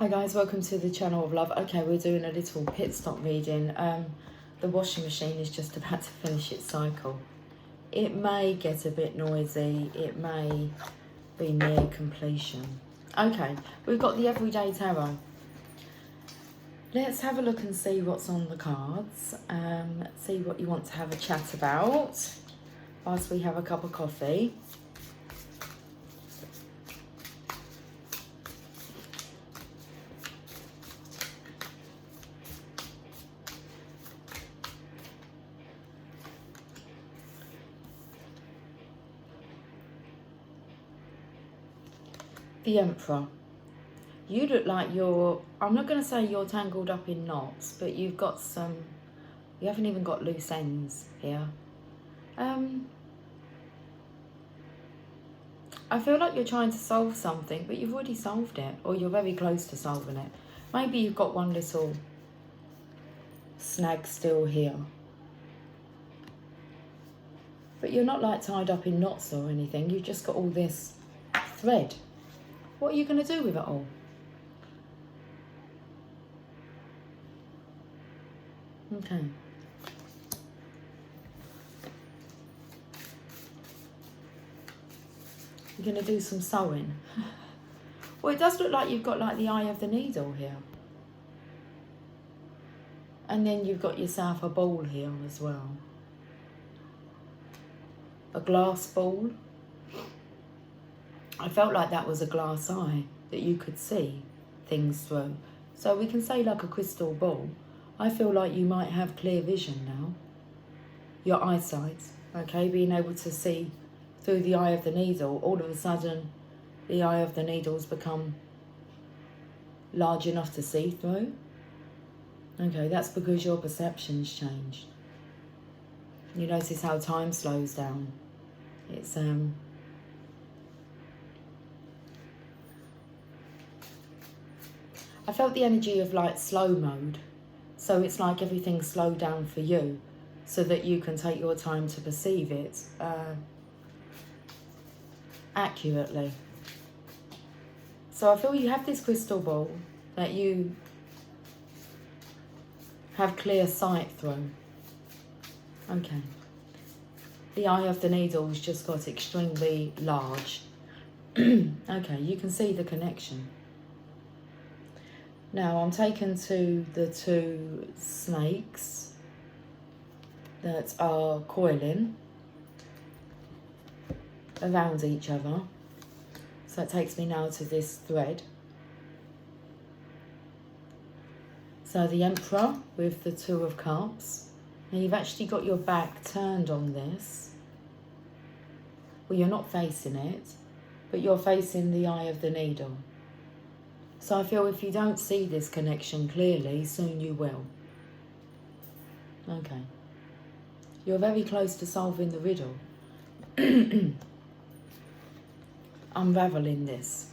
Hi guys, welcome to the channel of love. Okay, we're doing a little pit stop reading. The washing machine is just about to finish its cycle. It may get a bit noisy, it may be near completion. Okay, we've got the Everyday Tarot. Let's have a look and see what's on the cards. See what you want to have a chat about whilst we have a cup of coffee. The Emperor. You look like you're, I'm not going to say you're tangled up in knots, but you've got some, you haven't even got loose ends here. I feel like you're trying to solve something, but you've already solved it, or you're very close to solving it. Maybe you've got one little snag still here. But you're not like tied up in knots or anything, you've just got all this thread. What are you going to do with it all? Okay. You're going to do some sewing. Well, it does look like you've got like the eye of the needle here. And then you've got yourself a ball here as well. A glass ball. I felt like that was a glass eye that you could see things through. So we can say like a crystal ball. I feel like you might have clear vision now. Your eyesight, okay, being able to see through the eye of the needle. All of a sudden, the eye of the needle's become large enough to see through. Okay, that's because your perception's changed. You notice how time slows down. It's I felt the energy of like slow mode. So it's like everything's slowed down for you so that you can take your time to perceive it accurately. So I feel you have this crystal ball that you have clear sight through. Okay. The eye of the needle's just got extremely large. Okay, you can see the connection. Now I'm taken to the two snakes that are coiling around each other. So it takes me now to this thread. So the Emperor with the Two of Cups. Now you've actually got your back turned on this. Well, you're not facing it, but you're facing the eye of the needle. So I feel if you don't see this connection clearly, soon you will. Okay. You're very close to solving the riddle. Unraveling this.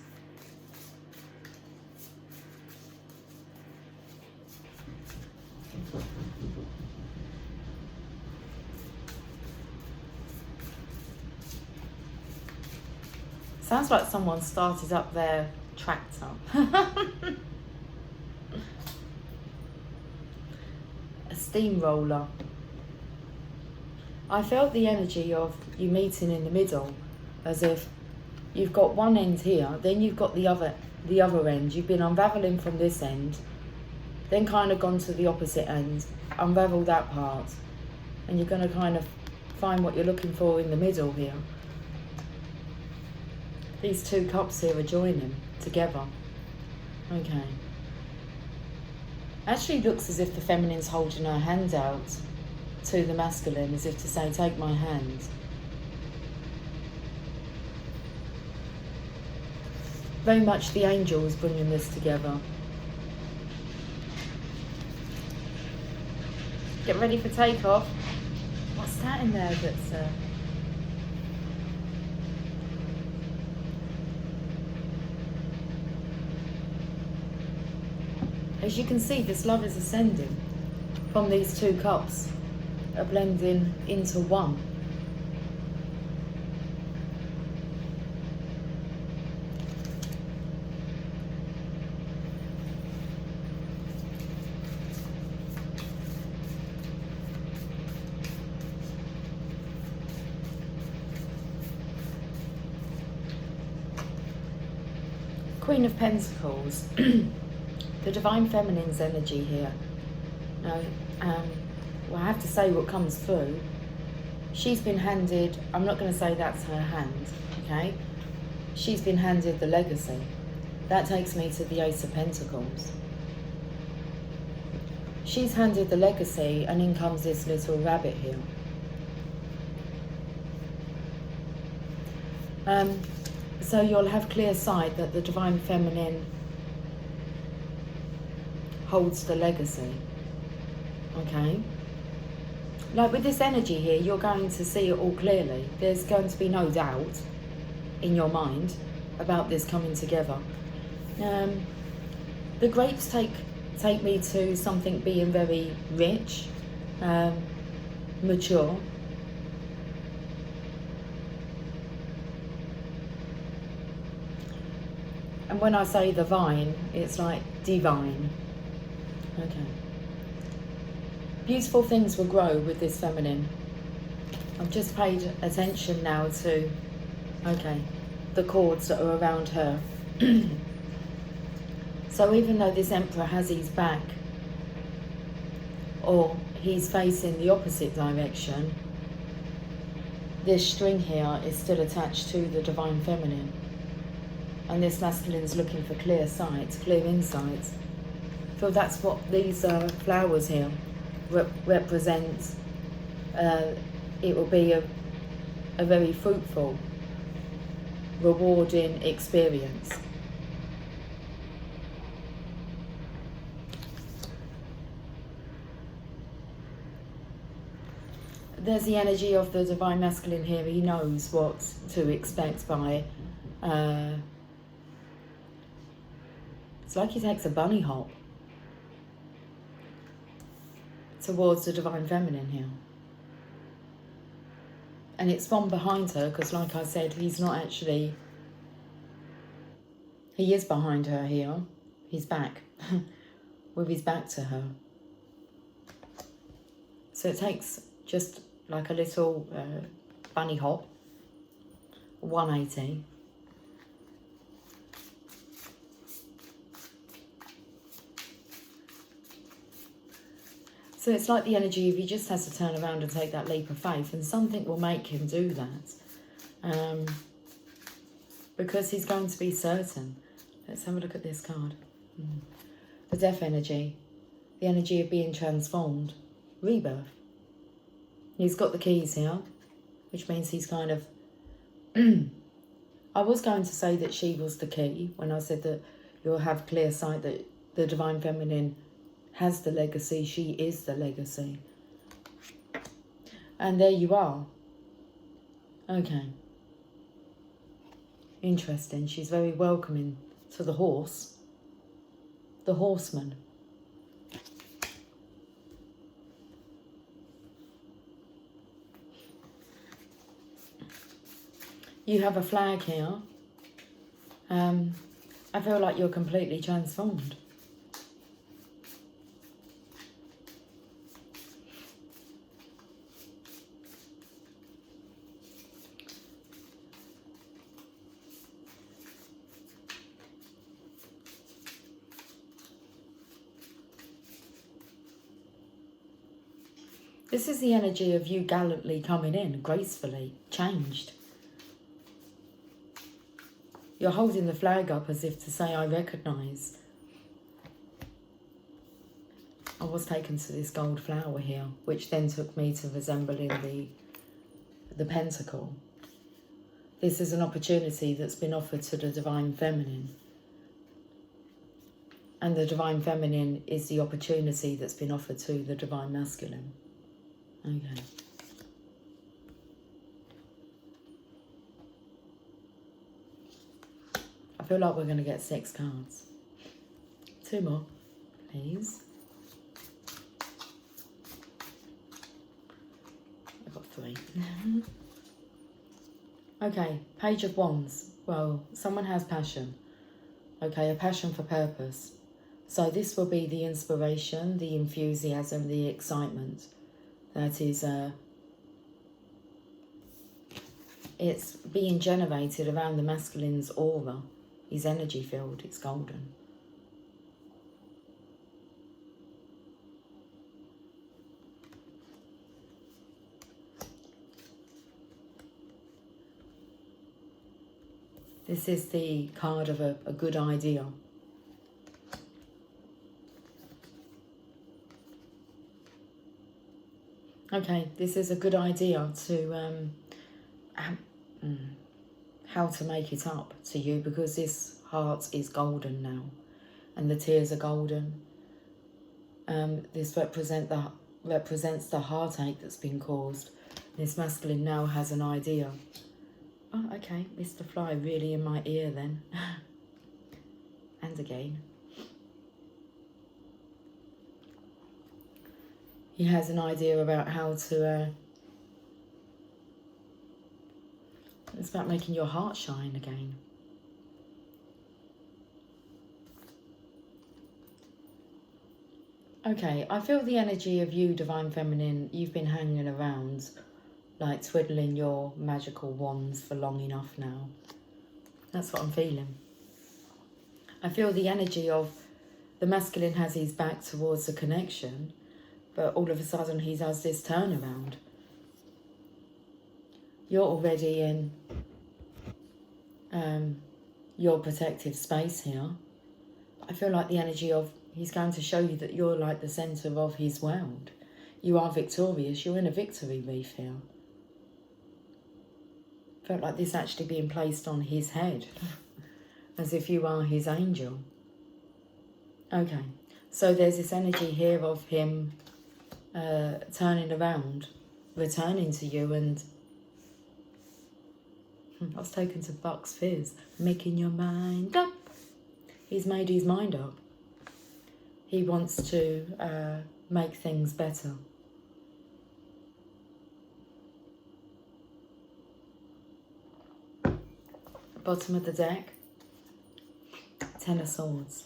Sounds like someone started up their tractor. A steamroller. I felt the energy of you meeting in the middle, as if you've got one end here, then you've got the other end. You've been unraveling from this end, then kind of gone to the opposite end, unravel that part, and you're going to kind of find what you're looking for in the middle here. These two cups here are joining together. Okay. Actually looks as if the feminine's holding her hand out to the masculine, as if to say, take my hand. Very much the angels bringing this together. Get ready for takeoff. What's that in there that's... As you can see, this love is ascending from these two cups, are blending into one. Queen of Pentacles, the Divine Feminine's energy here. Now, well, I have to say what comes through. She's been handed, I'm not going to say that's her hand, okay? She's been handed the legacy. That takes me to the Ace of Pentacles. She's handed the legacy, and in comes this little rabbit here. So you'll have clear sight that the Divine Feminine holds the legacy, okay? Like with this energy here, you're going to see it all clearly. There's going to be no doubt in your mind about this coming together. The grapes take me to something being very rich, mature. And when I say the vine, it's like divine. Okay. Beautiful things will grow with this feminine. I've just paid attention now to, okay, the cords that are around her. So even though this Emperor has his back, or he's facing the opposite direction, this string here is still attached to the Divine Feminine. And this masculine's looking for clear sight, clear insight. So that's what these flowers here represent. It will be a very fruitful, rewarding experience. There's the energy of the Divine Masculine here. He knows what to expect by... it's like he takes a bunny hop towards the Divine Feminine here. And it's from behind her, because like I said, he's not actually... He is behind her here. He's back, with his back to her. So it takes just like a little bunny hop, 180. So it's like the energy of he just has to turn around and take that leap of faith, and something will make him do that. Because he's going to be certain. Let's have a look at this card. The Death energy. The energy of being transformed. Rebirth. He's got the keys here, which means he's kind of... I was going to say that she was the key when I said that you'll have clear sight that the Divine Feminine has the legacy. She is the legacy. And there you are. Okay. Interesting. She's very welcoming to the horse. The horseman. You have a flag here. I feel like you're completely transformed. This is the energy of you gallantly coming in, gracefully, changed. You're holding the flag up as if to say, I recognise. I was taken to this gold flower here, which then took me to resembling the pentacle. This is an opportunity that's been offered to the Divine Feminine. And the Divine Feminine is the opportunity that's been offered to the Divine Masculine. Okay. I feel like we're going to get 6 cards. 2 more, please. I've got 3. Okay, Page of Wands. Well, someone has passion. Okay, a passion for purpose. So this will be the inspiration, the enthusiasm, the excitement. That is, it's being generated around the masculine's aura. his energy field. It's golden. This is the card of a good idea. Okay, this is a good idea to how to make it up to you, because this heart is golden now and the tears are golden. This represents the heartache that's been caused. This masculine now has an idea. Oh, okay, Mr. Fly really in my ear then. And again. He has an idea about how to... it's about making your heart shine again. Okay, I feel the energy of you, Divine Feminine. You've been hanging around, like twiddling your magical wands for long enough now. That's what I'm feeling. I feel the energy of the masculine has his back towards the connection, but all of a sudden he does this turnaround. You're already in your protective space here. I feel like the energy of he's going to show you that you're like the centre of his world. You are victorious. You're in a victory wreath here. Felt like this actually being placed on his head, as if you are his angel. Okay, so there's this energy here of him turning around, returning to you, and I was taken to Bucks Fizz, making your mind up. He's made his mind up. He wants to make things better. Bottom of the deck, Ten of Swords.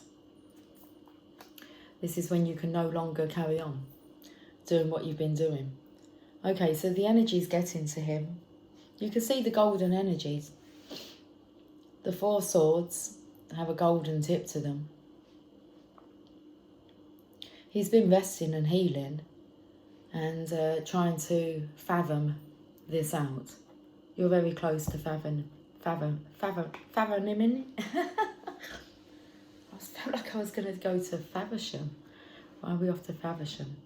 This is when you can no longer carry on doing what you've been doing. Okay, so the energy's getting to him. You can see the golden energies. The Four Swords have a golden tip to them. He's been resting and healing and trying to fathom this out. You're very close to fathoming. I felt like I was going to go to Faversham. Why are we off to Faversham?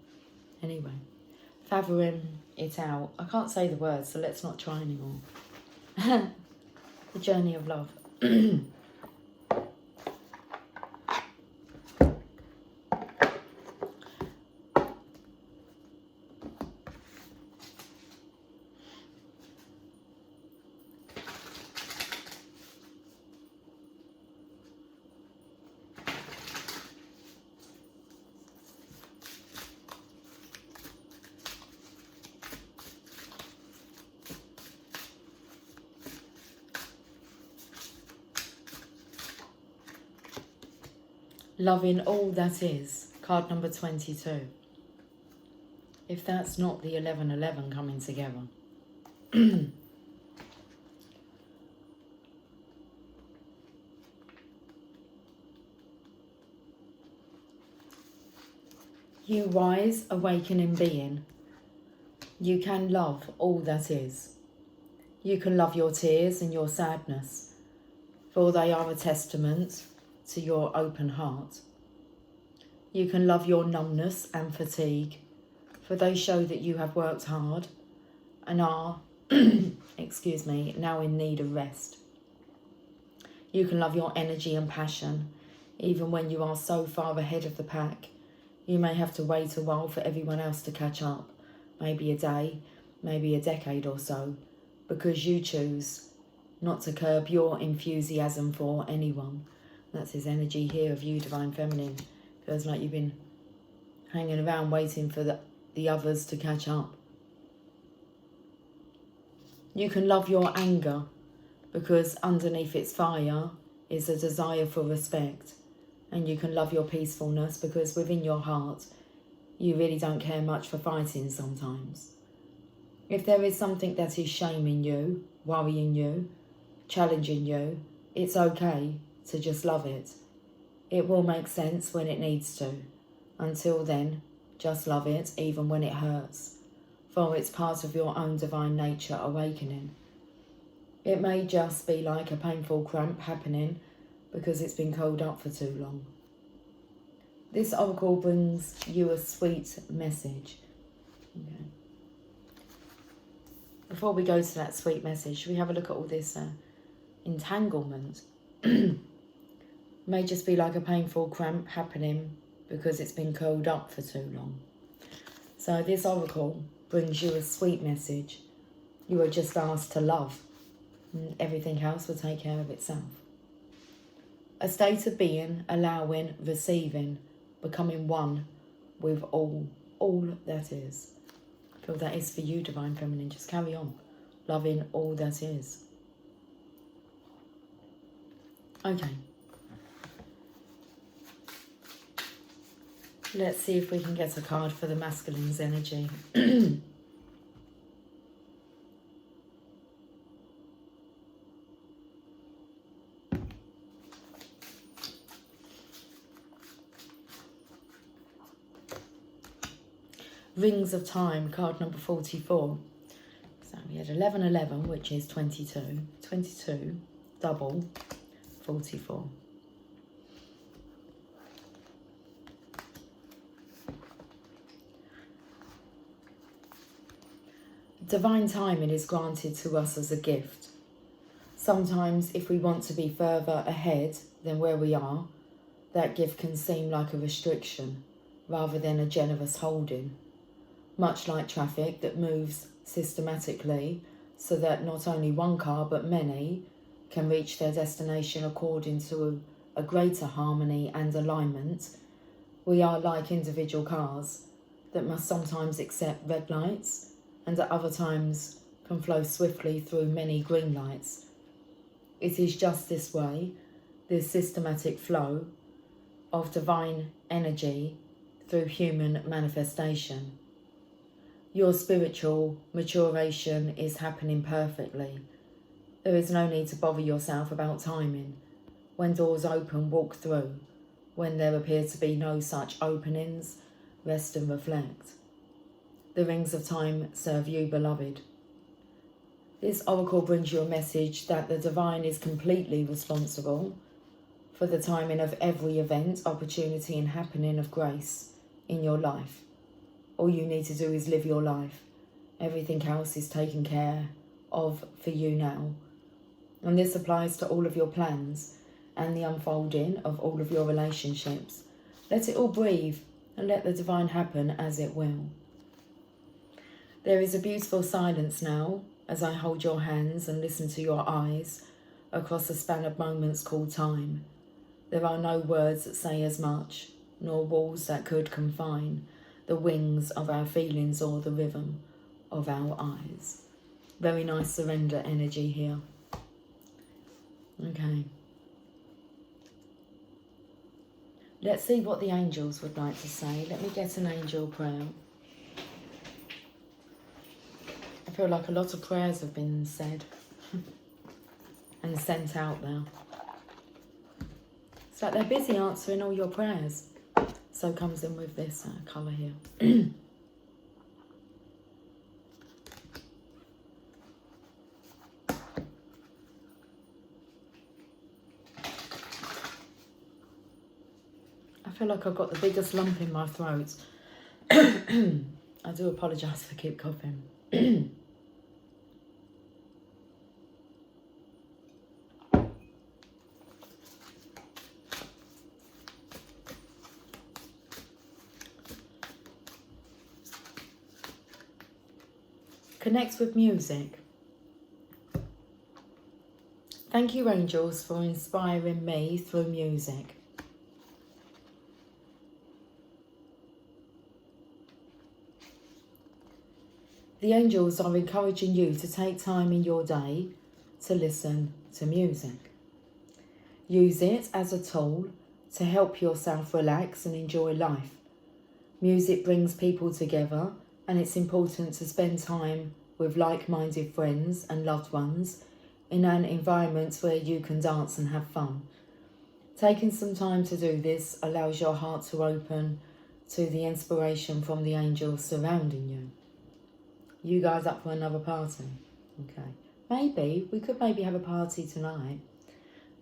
Anyway, fathoming it out. I can't say the words, so let's not try anymore. The journey of love. Loving all that is, card number 22. If that's not the 1111 coming together. You wise, awakening being, you can love all that is. You can love your tears and your sadness, for they are a testament to your open heart. You can love your numbness and fatigue, for they show that you have worked hard and are, excuse me, now in need of rest. You can love your energy and passion, even when you are so far ahead of the pack. You may have to wait a while for everyone else to catch up, maybe a day, maybe a decade or so, because you choose not to curb your enthusiasm for anyone. That's his energy here of you, Divine Feminine. Feels like you've been hanging around waiting for the others to catch up. You can love your anger, because underneath its fire is a desire for respect. And you can love your peacefulness, because within your heart you really don't care much for fighting sometimes. If there is something that is shaming you, worrying you, challenging you, it's okay to just love it. It will make sense when it needs to. Until then, just love it even when it hurts, for it's part of your own divine nature awakening. It may just be like a painful cramp happening because it's been curled up for too long. This oracle brings you a sweet message. Okay. Before we go to that sweet message, should we have a look at all this entanglement? May just be like a painful cramp happening because it's been curled up for too long. So this oracle brings you a sweet message. You are just asked to love, and everything else will take care of itself. A state of being, allowing, receiving, becoming one with all that is. I feel that is for you, Divine Feminine. Just carry on, loving all that is. Okay. Let's see if we can get a card for the masculine's energy. Rings of Time, card number 44. So we had 1111, which is 22. 22, double, 44. Divine timing is granted to us as a gift. Sometimes if we want to be further ahead than where we are, that gift can seem like a restriction rather than a generous holding. Much like traffic that moves systematically so that not only one car but many can reach their destination according to a greater harmony and alignment, we are like individual cars that must sometimes accept red lights and at other times can flow swiftly through many green lights. It is just this way, this systematic flow of divine energy through human manifestation. Your spiritual maturation is happening perfectly. There is no need to bother yourself about timing. When doors open, walk through. When there appear to be no such openings, rest and reflect. The rings of time serve you, beloved. This oracle brings you a message that the divine is completely responsible for the timing of every event, opportunity and happening of grace in your life. All you need to do is live your life. Everything else is taken care of for you now. And this applies to all of your plans and the unfolding of all of your relationships. Let it all breathe and let the divine happen as it will. There is a beautiful silence now as I hold your hands and listen to your eyes across a span of moments called time. There are no words that say as much, nor walls that could confine the wings of our feelings or the rhythm of our eyes. Very nice surrender energy here. Okay. Let's see what the angels would like to say. Let me get an angel prayer. I feel like a lot of prayers have been said and sent out there. It's like they're busy answering all your prayers. So comes in with this colour here. I feel like I've got the biggest lump in my throat. I do apologise if I keep coughing. Connect with music. Thank you, angels, for inspiring me through music. The angels are encouraging you to take time in your day to listen to music. Use it as a tool to help yourself relax and enjoy life. Music brings people together, and it's important to spend time with like-minded friends and loved ones in an environment where you can dance and have fun. Taking some time to do this allows your heart to open to the inspiration from the angels surrounding you. You guys up for another party? Okay. Maybe. We could maybe have a party tonight.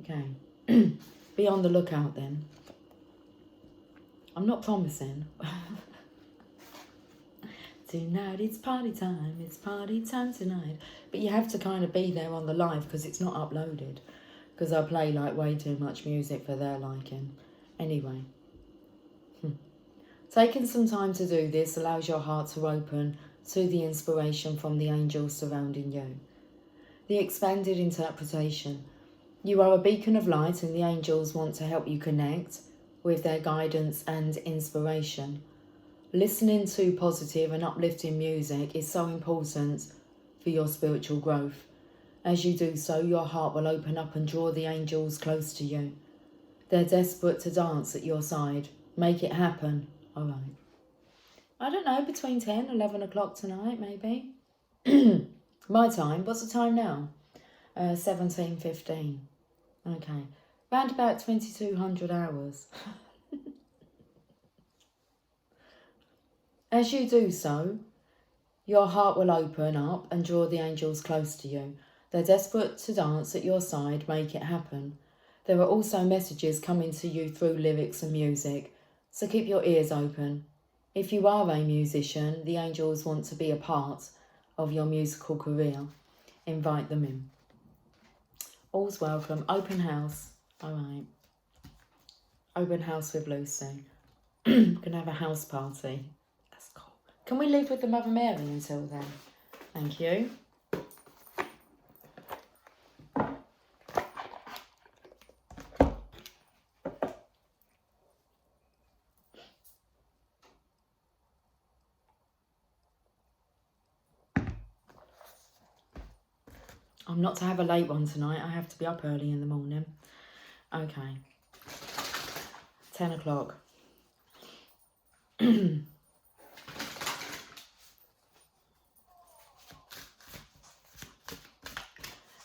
Okay. Be on the lookout then. I'm not promising. Tonight it's party time tonight. But you have to kind of be there on the live because it's not uploaded. Because I play like way too much music for their liking. Anyway. Taking some time to do this allows your heart to open to the inspiration from the angels surrounding you. The expanded interpretation. You are a beacon of light and the angels want to help you connect with their guidance and inspiration. Listening to positive and uplifting music is so important for your spiritual growth. As you do so, your heart will open up and draw the angels close to you. They're desperate to dance at your side. Make it happen. All right. I don't know, between 10 and 11 o'clock tonight, maybe. My time. What's the time now? 17:15. Okay. Round about 2200 hours. As you do so, your heart will open up and draw the angels close to you. They're desperate to dance at your side. Make it happen. There are also messages coming to you through lyrics and music, so keep your ears open. If you are a musician, the angels want to be a part of your musical career. Invite them in. All's welcome. Open house. All right. Open house with Lucy. We're going to have a house party. That's cool. Can we leave with the Mother Mary until then? Thank you. I'm not to have a late one tonight. I have to be up early in the morning. Okay. 10 o'clock.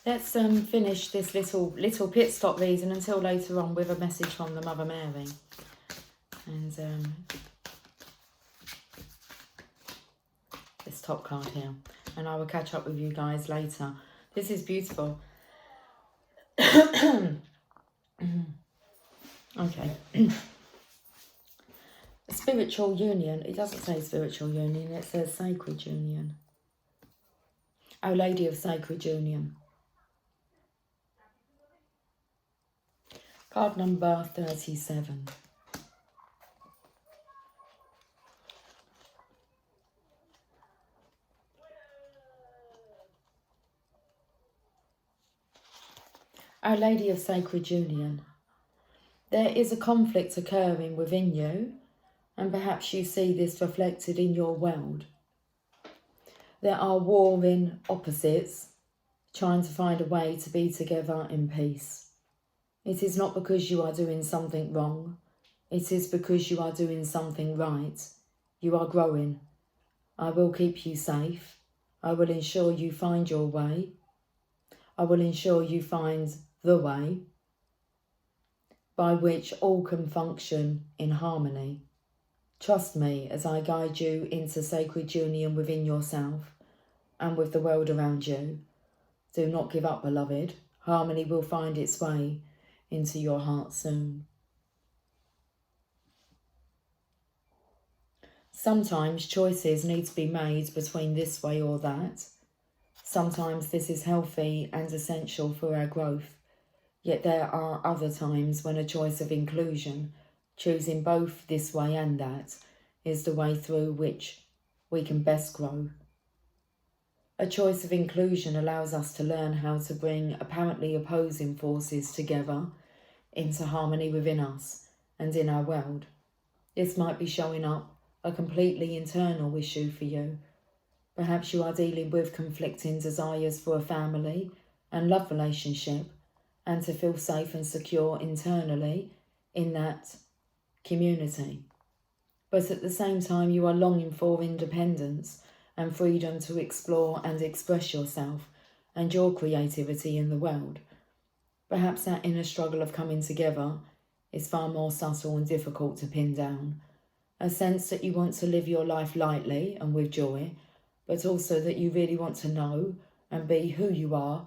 Let's finish this little pit stop reading until later on with a message from the Mother Mary. And this top card here. And I will catch up with you guys later. This is beautiful. Okay. Spiritual union. It doesn't say spiritual union. It says sacred union. Our Lady of Sacred Union. Card number 37. Our Lady of Sacred Union. There is a conflict occurring within you, and perhaps you see this reflected in your world. There are warring opposites trying to find a way to be together in peace. It is not because you are doing something wrong. It is because you are doing something right. You are growing. I will keep you safe. I will ensure you find your way. I will ensure you find the way by which all can function in harmony. Trust me as I guide you into sacred union within yourself and with the world around you. Do not give up, beloved. Harmony will find its way into your heart soon. Sometimes choices need to be made between this way or that. Sometimes this is healthy and essential for our growth. Yet there are other times when a choice of inclusion, choosing both this way and that, is the way through which we can best grow. A choice of inclusion allows us to learn how to bring apparently opposing forces together into harmony within us and in our world. This might be showing up a completely internal issue for you. Perhaps you are dealing with conflicting desires for a family and love relationship, and to feel safe and secure internally in that community. But at the same time, you are longing for independence and freedom to explore and express yourself and your creativity in the world. Perhaps that inner struggle of coming together is far more subtle and difficult to pin down. A sense that you want to live your life lightly and with joy, but also that you really want to know and be who you are,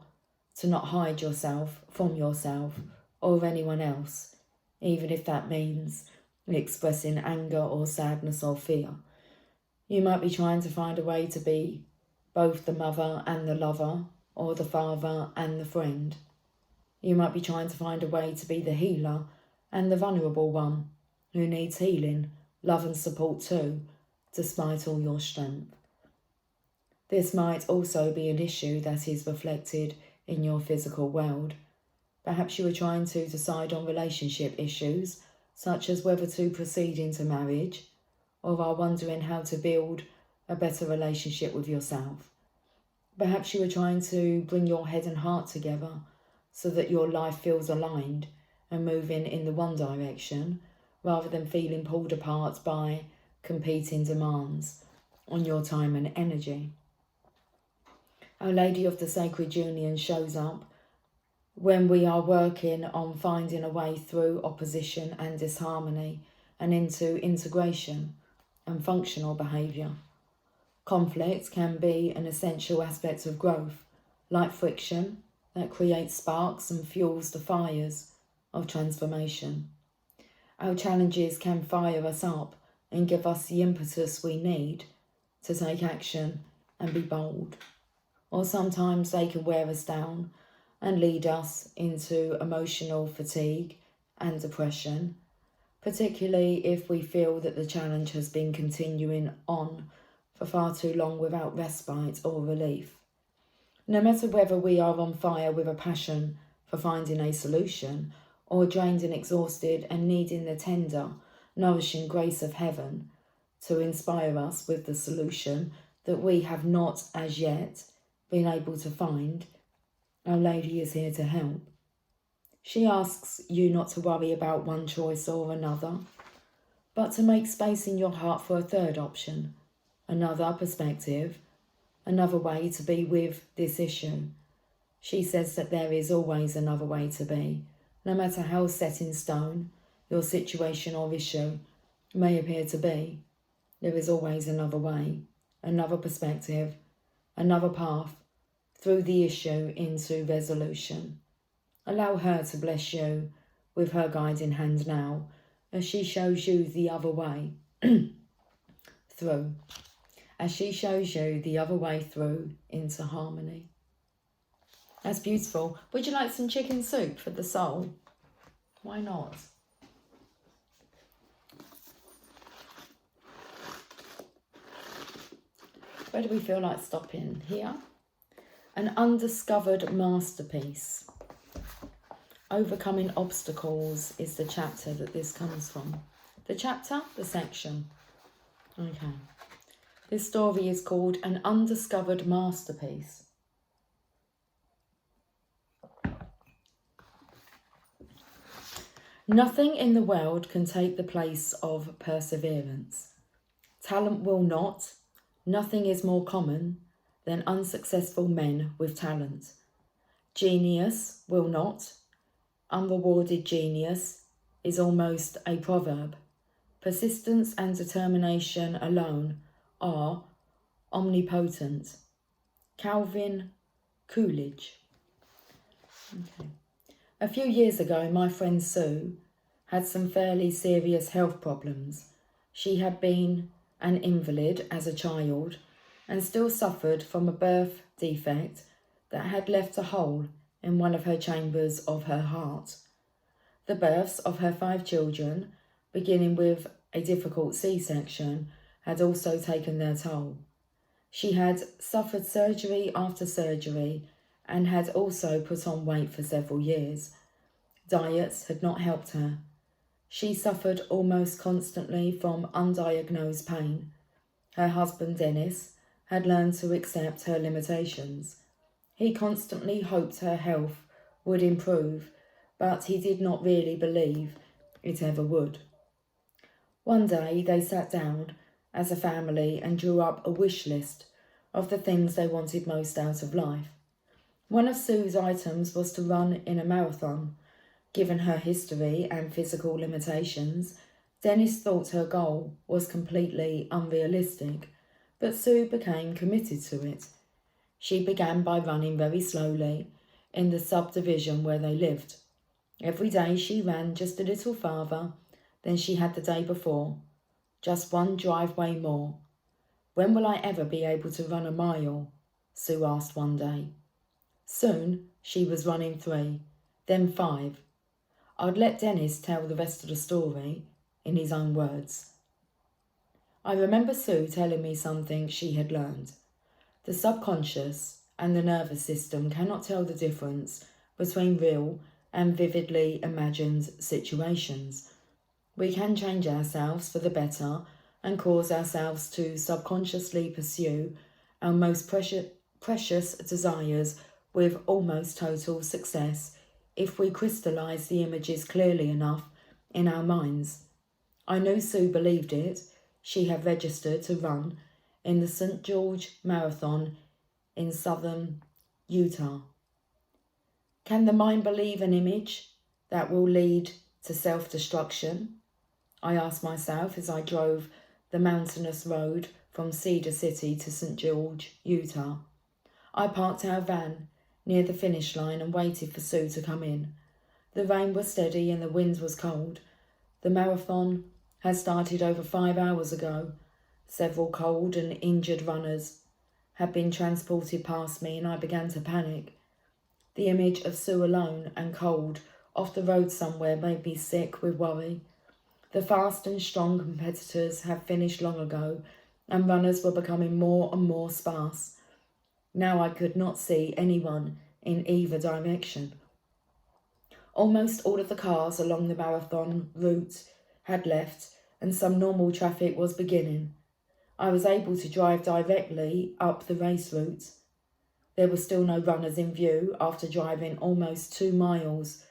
to not hide yourself from yourself or anyone else, even if that means expressing anger or sadness or fear. You might be trying to find a way to be both the mother and the lover, or the father and the friend. You might be trying to find a way to be the healer and the vulnerable one who needs healing, love and support too, despite all your strength. This might also be an issue that is reflected in your physical world. Perhaps you are trying to decide on relationship issues, such as whether to proceed into marriage, or are wondering how to build a better relationship with yourself. Perhaps you are trying to bring your head and heart together so that your life feels aligned and moving in the one direction, rather than feeling pulled apart by competing demands on your time and energy. Our Lady of the Sacred Union shows up when we are working on finding a way through opposition and disharmony and into integration and functional behaviour. Conflict can be an essential aspect of growth, like friction that creates sparks and fuels the fires of transformation. Our challenges can fire us up and give us the impetus we need to take action and be bold. Or sometimes they can wear us down and lead us into emotional fatigue and depression, particularly if we feel that the challenge has been continuing on for far too long without respite or relief. No matter whether we are on fire with a passion for finding a solution, or drained and exhausted and needing the tender, nourishing grace of heaven to inspire us with the solution that we have not as yet been able to find, Our Lady is here to help. She asks you not to worry about one choice or another, but to make space in your heart for a third option, another perspective, another way to be with this issue. She says that there is always another way to be, no matter how set in stone your situation or issue may appear to be. There is always another way, another perspective, another path through the issue into resolution. Allow her to bless you with her guiding hand now as she shows you the other way through. As she shows you the other way through into harmony. That's beautiful. Would you like some chicken soup for the soul? Why not? Where do we feel like stopping? Here. An undiscovered masterpiece. Overcoming obstacles is the chapter that this comes from. The chapter, the section. Okay. This story is called An Undiscovered Masterpiece. Nothing in the world can take the place of perseverance. Talent will not. Nothing is more common than unsuccessful men with talent. Genius will not. Unrewarded genius is almost a proverb. Persistence and determination alone are omnipotent. Calvin Coolidge. Okay. A few years ago, my friend Sue had some fairly serious health problems. She had been an invalid as a child and still suffered from a birth defect that had left a hole in one of her chambers of her heart. The births of her 5 children, beginning with a difficult C-section, had also taken their toll. She had suffered surgery after surgery and had also put on weight for several years. Diets had not helped her. She suffered almost constantly from undiagnosed pain. Her husband, Dennis, had learned to accept her limitations. He constantly hoped her health would improve, but he did not really believe it ever would. One day they sat down as a family and drew up a wish list of the things they wanted most out of life. One of Sue's items was to run in a marathon. Given her history and physical limitations, Dennis thought her goal was completely unrealistic, but Sue became committed to it. She began by running very slowly in the subdivision where they lived. Every day she ran just a little farther than she had the day before, just one driveway more. "When will I ever be able to run a mile?" Sue asked one day. Soon she was running 3, then 5. I'd let Dennis tell the rest of the story in his own words. I remember Sue telling me something she had learned. The subconscious and the nervous system cannot tell the difference between real and vividly imagined situations. We can change ourselves for the better and cause ourselves to subconsciously pursue our most precious desires with almost total success if we crystallise the images clearly enough in our minds. I knew Sue believed it. She had registered to run in the St. George Marathon in southern Utah. Can the mind believe an image that will lead to self-destruction? I asked myself as I drove the mountainous road from Cedar City to St. George, Utah. I parked our van near the finish line and waited for Sue to come in. The rain was steady and the wind was cold. The marathon had started over 5 hours ago. Several cold and injured runners had been transported past me and I began to panic. The image of Sue alone and cold off the road somewhere made me sick with worry. The fast and strong competitors had finished long ago and runners were becoming more and more sparse. Now I could not see anyone in either direction. Almost all of the cars along the marathon route had left and some normal traffic was beginning. I was able to drive directly up the race route. There were still no runners in view after driving almost 2 miles.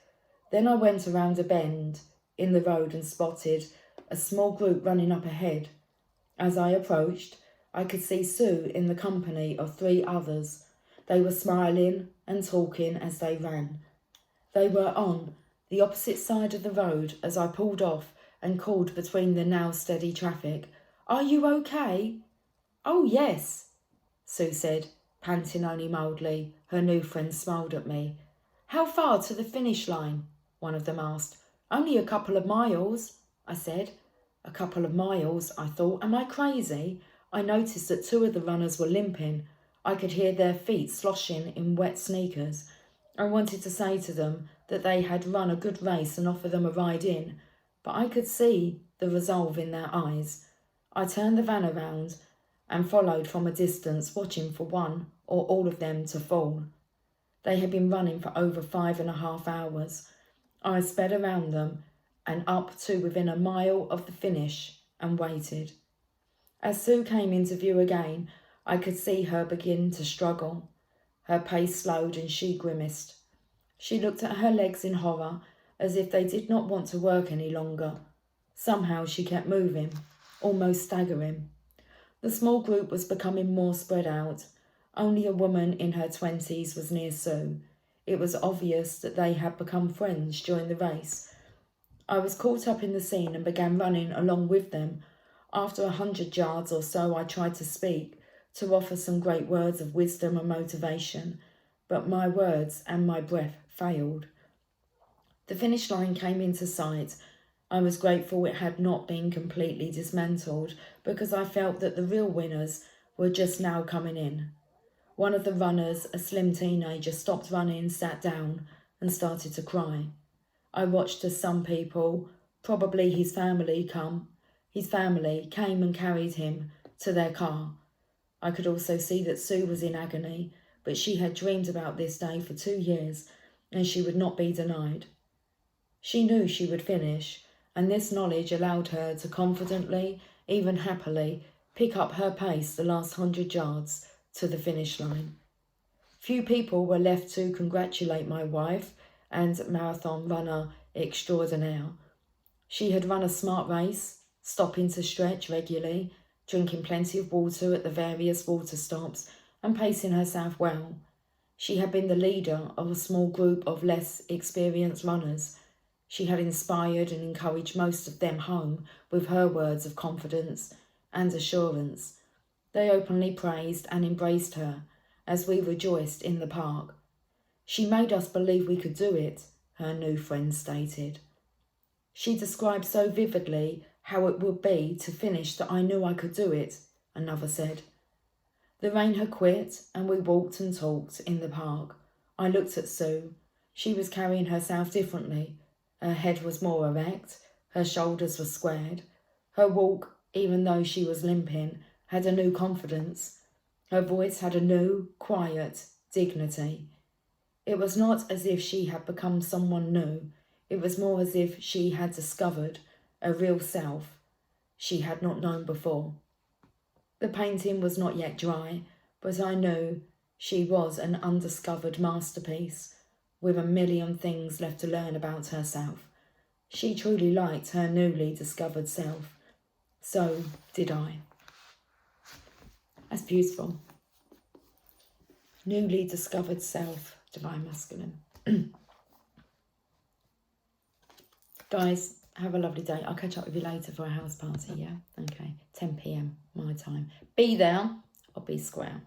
Then I went around a bend in the road and spotted a small group running up ahead. As I approached, I could see Sue in the company of 3 others. They were smiling and talking as they ran. They were on the opposite side of the road as I pulled off and called between the now steady traffic. "Are you okay?" "Oh, yes," Sue said, panting only mildly. Her new friend smiled at me. "How far to the finish line?" one of them asked. "Only a couple of miles," I said. A couple of miles, I thought. Am I crazy? I noticed that 2 of the runners were limping. I could hear their feet sloshing in wet sneakers. I wanted to say to them that they had run a good race and offer them a ride in, but I could see the resolve in their eyes. I turned the van around and followed from a distance, watching for one or all of them to fall. They had been running for over 5.5 hours. I sped around them and up to within a mile of the finish and waited. As Sue came into view again, I could see her begin to struggle. Her pace slowed and she grimaced. She looked at her legs in horror, as if they did not want to work any longer. Somehow she kept moving, almost staggering. The small group was becoming more spread out. Only a woman in her 20s was near Sue. It was obvious that they had become friends during the race. I was caught up in the scene and began running along with them. After 100 yards or so, I tried to speak, to offer some great words of wisdom and motivation, but my words and my breath failed. The finish line came into sight. I was grateful it had not been completely dismantled, because I felt that the real winners were just now coming in. One of the runners, a slim teenager, stopped running, sat down and started to cry. I watched as some people, probably his family came and carried him to their car. I could also see that Sue was in agony, but she had dreamed about this day for 2 years, and she would not be denied. She knew she would finish, and this knowledge allowed her to confidently, even happily, pick up her pace the last 100 yards to the finish line. Few people were left to congratulate my wife and marathon runner extraordinaire. She had run a smart race, stopping to stretch regularly, drinking plenty of water at the various water stops and pacing herself well. She had been the leader of a small group of less experienced runners, She had inspired and encouraged most of them home with her words of confidence and assurance. They openly praised and embraced her as we rejoiced in the park. She made us believe we could do it, her new friend stated. She described so vividly how it would be to finish that I knew I could do it, another said. The rain had quit and we walked and talked in the park. I looked at Sue. She was carrying herself differently. Her head was more erect, her shoulders were squared. Her walk, even though she was limping, had a new confidence. Her voice had a new, quiet dignity. It was not as if she had become someone new. It was more as if she had discovered a real self she had not known before. The painting was not yet dry, but I knew she was an undiscovered masterpiece with a million things left to learn about herself. She truly liked her newly discovered self. So did I. That's beautiful. Newly discovered self, Divine Masculine. Guys, have a lovely day. I'll catch up with you later for a house party, yeah? Okay, 10 p.m. my time. Be there or be square.